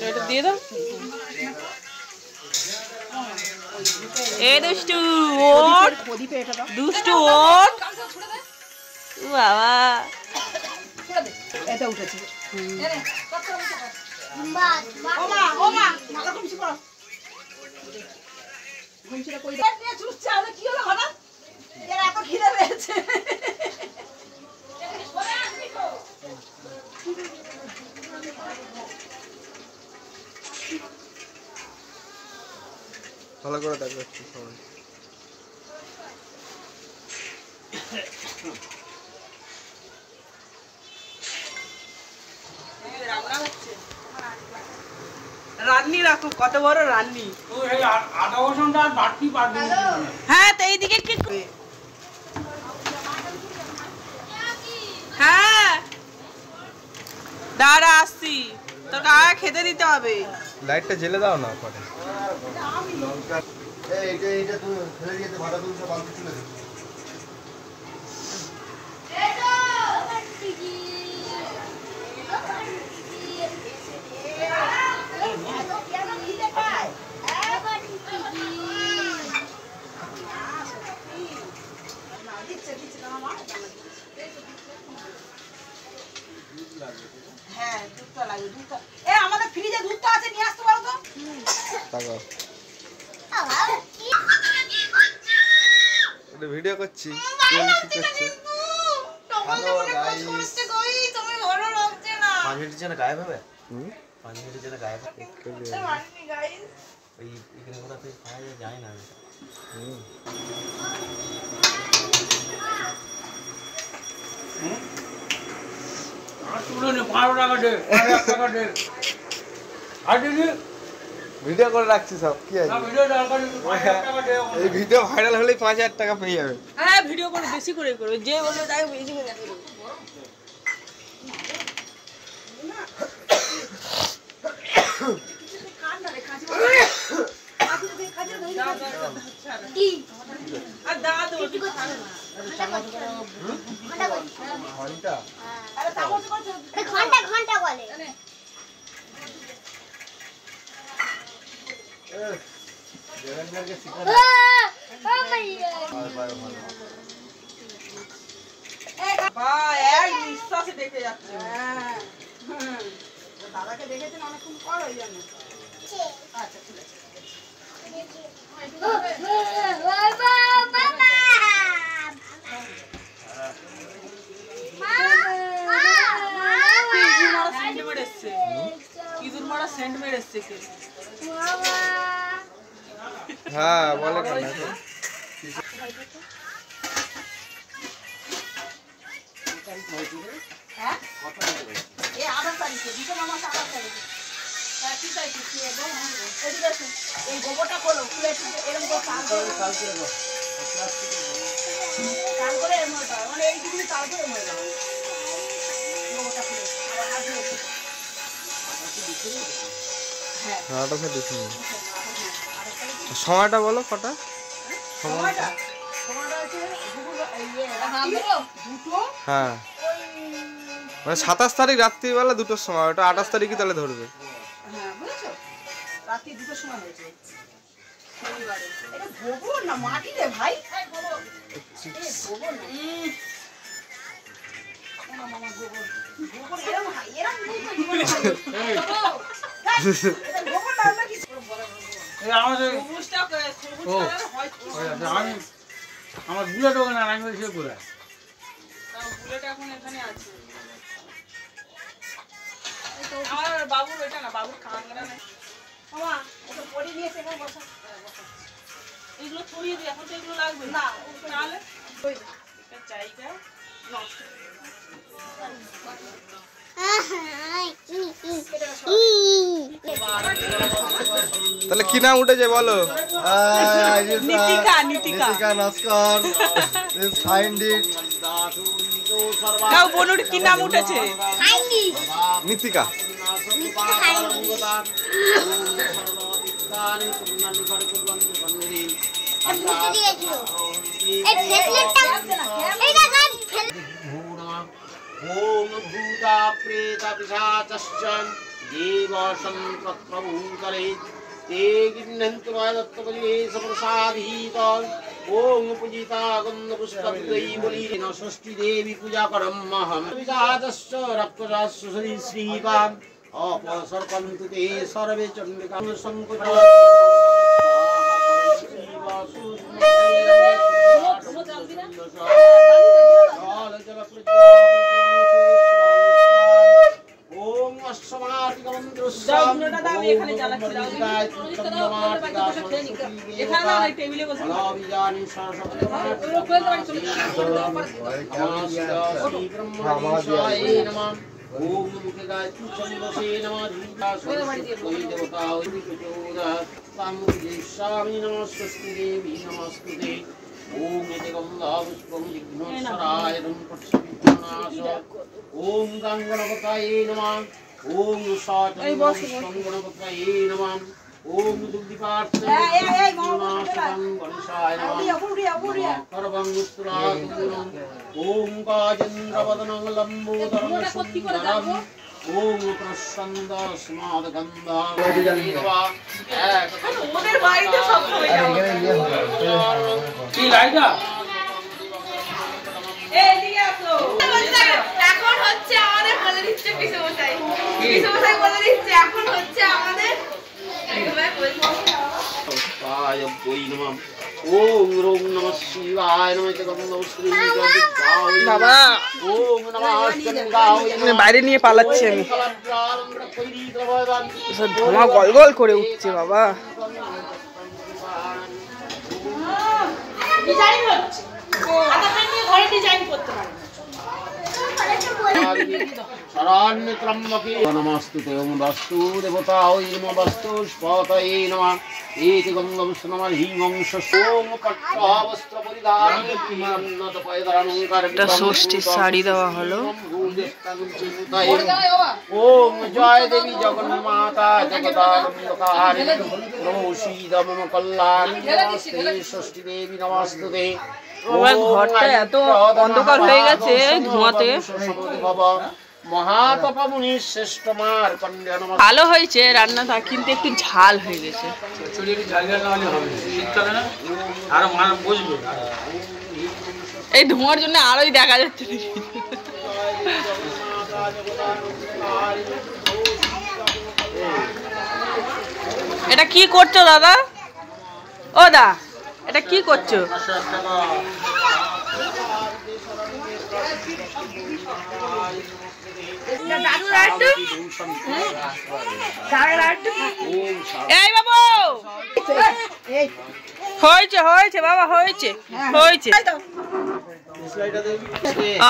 এটা দিয়ে দাও। এ দুষ্টু ওট, দুষ্টু ওট বাবা। এটা উঠেছে। ভালো করে দেখো সবাই। রান্নি রাখো, কত বড় রান্নি। হ্যাঁ তো এইদিকে কি, হ্যাঁ দাঁড়া আসছি, তোর কাকা খেতে দিতে হবে। লাইটটা জ্বেলে দাও না পরে। হ্যাঁ দুধটা লাগে, দুধটা আমাদের ফ্রিজে দুধটা আছে, নিয়ে আসতে পারো তো। ভিডিও করছি। গায়েব হবে, 5 মিনিটের জন্য গায়েব হবে। যায় না। ভিডিও করে রাখছি সব, কি আছে এই ভিডিও ভাইরাল হলেই 5000 টাকা পেয়ে যাবে। হ্যাঁ ভিডিও করে বেশি করে করবে, যে বলবে তাই বেশি করে করবে। নিঃশ্বাসে দেখে যাচ্ছে। দাদাকে দেখেছেন অনেকক্ষণ পর, ওই জন্য। আচ্ছা ঠিক আছে। হ্যাঁ বলে এই গোবরটা খোলো, খুলে এরকম চাল করে মানে এই দিকে চাল করে মরে যাবে। গোবরটা খুলে সময়টা বলো কটা? সময়টা হ্যাঁ মানে 27 তারিখ রাত্রিবেলা 2টোর সময়, ওটা 28 তারিখই তাহলে ধরবে। হ্যাঁ বুঝেছো, রাত্রি 2টোর সময় হয়েছে। এটা গোবর না মাটি রে ভাই, গোবর না মামা, গোবর গোবর এরকম গোবর না আমরা কিছু আমার বুলেট ওখানে আমি সে করে বুলেট এখন এখানে আছে। আমার বাবুর ওইটা না, বাবুর কাঁকড়া না। মামা এটা পড়ে নিয়েছে, এখানে বসা। এগুলো ছড়িয়ে দিই, এখন তো এগুলো লাগবে না, তাহলে এটা জায়গা নষ্ট। তাহলে কি নাম উঠেছে বলো? নীতিকা, নীতিকা। নমস্কার। Please find it. নাও বনুর কি নাম উঠেছে? নীতিকা। ओम भूता प्रेत पिशाचश्च देव संप्रभूतले ते गिन्नन्तु वादत्तपरिवे समप्रसादीत ओम पूजिता गन्धपुष्पद्वैवलीन षष्ठी देवी पूजा करमहं पिशाचश्च रक्तरास्य श्रीकान् अपसर्पन्तु ते सर्वे चण्डिकां संकुचा ओम अष्टमार्तिक मंत्रस्याम एखाने জ্বালাচ্ছি এখানে না টেবিলে বসে আলাবিজানি সরস্বতী নমঃ ओम मुखे गायत्री छंदसे नमः कोई देवता स्वामी नमस्ते देवी नमस्ते ओम गंगापुष्पं जिघ्नोत्सराय पक्षिनाश ओम गंगणपतये नमः ओम साचंद्रं गणपतये नमः ओम दुग्धिपार्थाय नमः ओम काजेन्द्रवदनं लंबोदरं सुंदरं ओम प्रसन्न स्मादगंधा ওদের বাড়িতে সব হয়ে যাবে কি লাইটা এই দিকে আসো এখন হচ্ছে আমাদের বলে দিচ্ছে পিসমশাই বলে দিচ্ছে এখন হচ্ছে আমাদের একবার বলবো पाय वै नमः ओम रोम नमः शिवाय नमः जगन्नाथ श्री বাবা ओम नमः गंगाय বাইরে নিয়ে পালাচ্ছি আমি ধোঁয়া গলগল করে উঠছে বাবা ডিজাইন হচ্ছে আটা নিয়ে ঘরে ডিজাইন করতে পারে शरण्यत्रम्बके नमस्तुते ओम वस्तु देवतायै नमः वस्तु स्पतये नमः एति गंगं नमः ह्रीं ओम सोम पट्टवस्त्र परिधाने अन्नत पैदानं একটা ষষ্ঠীর শাড়ি দেওয়া হলো ओम जय देवी जगन्माता जगदानंदकारिणी प्रोसीद मम कल्याणी नमस्ते षष्ठी देवी नमस्तुते ঘরটা এত অন্ধকার হয়ে গেছে ধোঁয়াতে মহাতপমুনি শ্রেষ্ঠ মার্কণ্ডেয় নমঃ ভালো হয়েছে রান্নাটা কিন্তু একটু ঝাল হয়ে গেছে চুড়ি ঝাল ঝাল না হলে হবে শীতকালে না আর মান বসবে এই ধোঁয়ার জন্য আরোই দেখা যাচ্ছে এটা কি করছো দাদা ও দা এটা কি করছো এই বাবু হয়েছে হয়েছে বাবা হয়েছে হয়েছে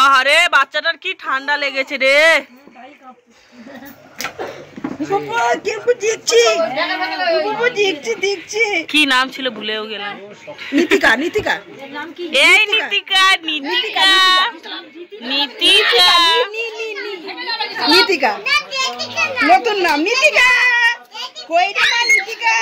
আরে বাচ্চাটার কি ঠান্ডা লেগেছে রে কি নাম ছিল ভুলেও গেলাম নীতিকা নীতিকা এই নীতিকা নীতিকা নীতিকা নীতিকা নতুন নাম নীতিকা কই রে মা নীতিকা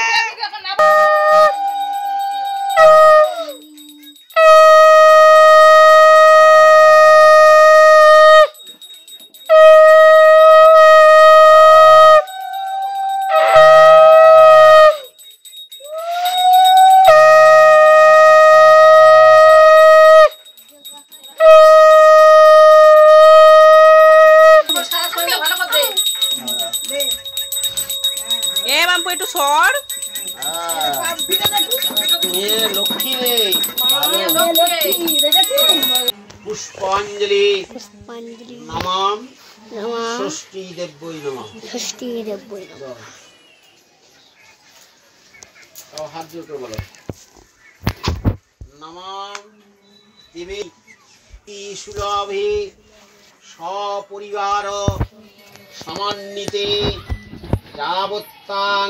একটু সর লক্ষ্মী রে পুষ্পাঞ্জলি নমঃ ষষ্ঠী দেব্যৈ নমঃ হাত জোর করে বলো নমঃ দেবী সুলভে সপরিবার সমান্বিতে যাবত্তাং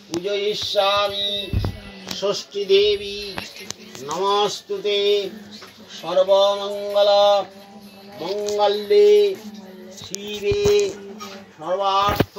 পূজয়িষ্যামি ষষ্ঠী দেবী নমস্তুতে সর্বমঙ্গল মঙ্গলে শিবে সর্বার্থ